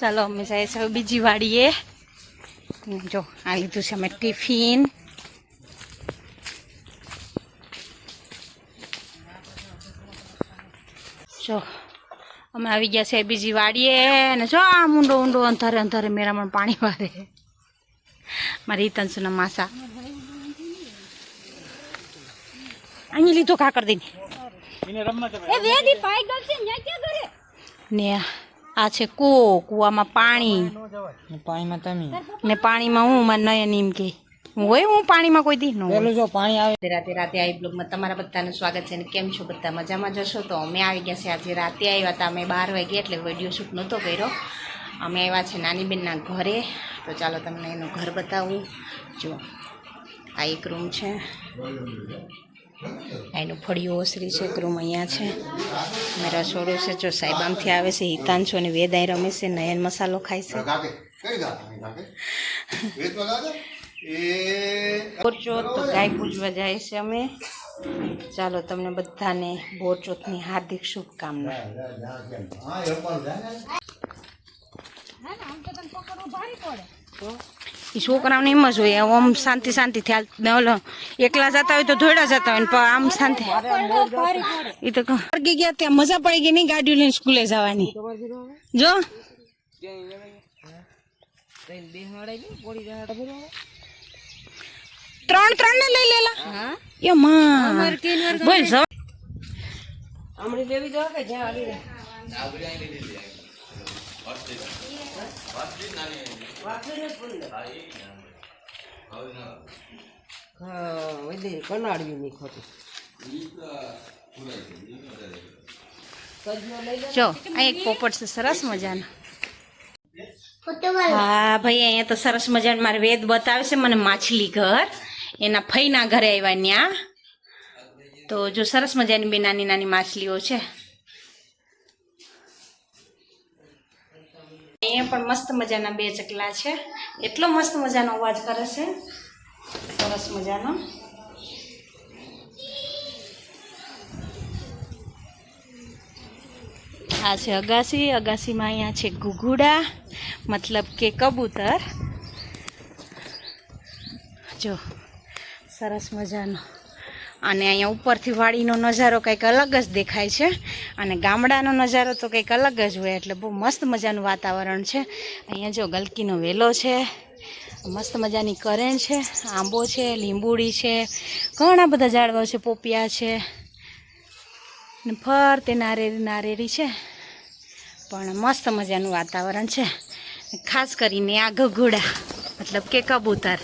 ચાલો અમે જાય છે બીજી વાડીએ. જો આ લીધું છે અમે ટિફિન. જો અમે આવી ગયા છે બીજી વાડીએ ને જો આ ઊંડો ઊંડો અંધારે અંધારે મેરામણ પાણી વારે મારી તનસુના માસા અહીં લીધો કાકર દઈને ને આ છે કૂવામાં પાણી ને પાણીમાં હું મારે નયન એમ કે હોય હું પાણીમાં કોઈ દી ન જો પાણી આવે. રાતે રાતે આવી બ્લોગમાં તમારા બધાનું સ્વાગત છે. ને કેમ છો બધા મજામાં જશો? તો અમે આવી ગયા છે આજે રાતે આવ્યા હતા અમે 12 વાગે એટલે વિડીયો શૂટ નહોતો કર્યો. અમે આવ્યા છે નાની બેનના ઘરે. તો ચાલો તમને એનું ઘર બતાવું. જો આ એક રૂમ છે, એનું ફળિયું ઓસરી છે, એક રૂમ અહીંયા છે, મેં રસોડું છે. જો સાહેબ આમથી આવે છે, હિતાંશો અને વેદાઈ રમે છે, નયન મસાલો ખાય છે. બોરચોથ તો ગાય પૂજવા જાય છે અમે. ચાલો તમને બધાને બોરચોથની હાર્દિક શુભકામના. એ છોકરાઓને એમ જ હોય, આમ શાંતિ શાંતિથી ઓલો એકલા જતા હોય તો ધોડા જતા હોય પણ આમ શાંતિ. એ તો વર્ગી ગયા ત્યાં મજા પડી ગઈ નહીં ગાડીઓ લઈને સ્કૂલે જવાની. જો ત્રણ ને લઈ લેલા બોલ જો આ એક પોપટ છે સરસ મજાનો. હા ભાઈ અહીંયા તો સરસ મજાનું મારે વેદ બતાવે છે મને માછલી ઘર એના ફઈના ઘરે આવ્યા ત્યાં. તો જો સરસ મજાની બે નાની નાની માછલીઓ છે. અહીંયા પણ મસ્ત મજાના બે ચકલા છે. એટલો મસ્ત મજાનો અવાજ કરે છે સરસ મજાનો. આ છે અગાસી. અગાસીમાં અહીંયા છે ઘુઘુડા મતલબ કે કબૂતર. જો સરસ મજાનો. અને અહીંયા ઉપરથી વાડીનો નજારો કંઈક અલગ જ દેખાય છે અને ગામડાનો નજારો તો કંઈક અલગ જ હોય. એટલે બહુ મસ્ત મજાનું વાતાવરણ છે. અહીંયા જો ગલકીનો વેલો છે, મસ્ત મજાની કરેણ છે, આંબો છે, લીંબુડી છે, ઘણા બધા ઝાડવા છે, પોપિયા છે ને ફરતે નારેરી છે. પણ મસ્ત મજાનું વાતાવરણ છે. ખાસ કરીને આ ઘુઘુડા મતલબ કે કબૂતર.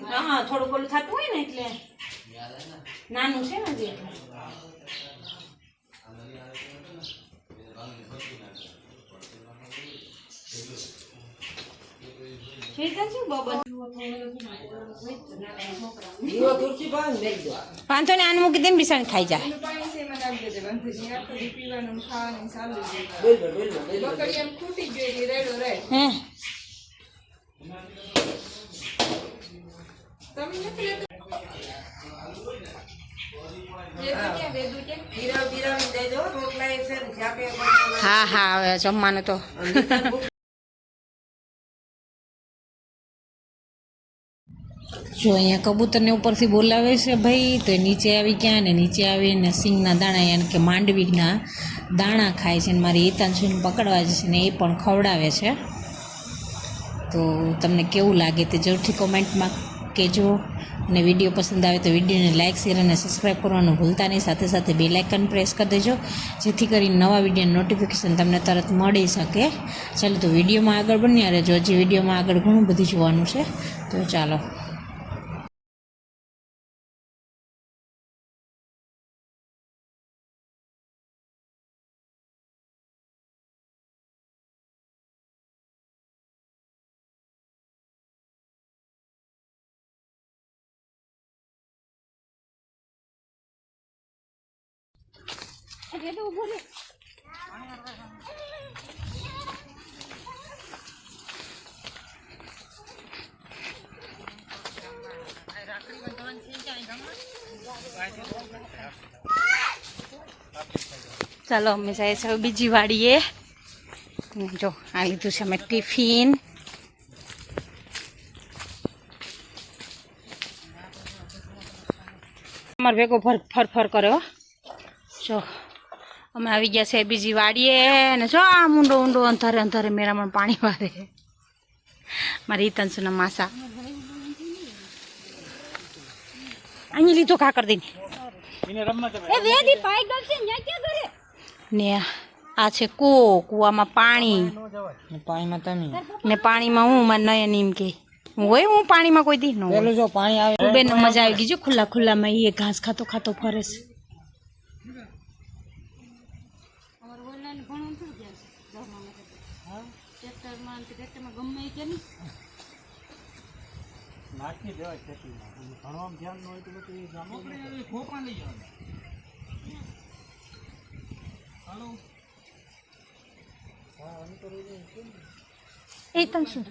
હા થોડું પેલું થતું હોય ને એટલે નાનું છે ને જે પાંચસો ને આને મૂકી દે બિસાણ ખાઈ જાય. હા હા હવે જમવાનું તો જો અહીંયા કબૂતરને ઉપરથી બોલાવે છે ભાઈ તો નીચે આવી ગયા ને નીચે આવીને સિંગના દાણા યાને કે માંડવીના દાણા ખાય છે ને મારી હિતાંશુને પકડવા જશે ને એ પણ ખવડાવે છે. તો તમને કેવું લાગે તે જરૂરથી કોમેન્ટમાં કહેજો અને વિડીયો પસંદ આવે તો વિડીયોને લાઇક શેર અને સબસ્ક્રાઈબ કરવાનું ભૂલતા નહીં. સાથે સાથે બેલ આઇકન પ્રેસ કરી દેજો જેથી કરીને નવા વિડીયોનું નોટિફિકેશન તમને તરત મળી શકે. ચાલો તો વિડીયોમાં આગળ બન્યા રહેજો. હજી વિડીયોમાં આગળ ઘણું બધું જોવાનું છે. તો ચાલો. ચાલો અમે જાય છે હવે બીજી વાડીએ. જો આ લીધું છે અમે ટિફિન. અમારે ભેગો ફરફર કર્યો. જો અમે આવી ગયા છે બીજી વાડીએ ને જો આ ઊંડો ઊંડો અંધારે અંધારે મેરામણ પાણી વારે મારી તનસુના માસા અહીં લીધો કાકર દઈને ને આ છે કુવામાં પાણી ને પાણીમાં હું મારે નયન એમ કે હોય હું પાણીમાં કોઈ દી ન જો પાણી આવે બેન મજા આવી ગઈ જો ખુલ્લા ખુલ્લામાં એ ઘાસ ખાતો ખાતો ફરે છે. એ તમ શું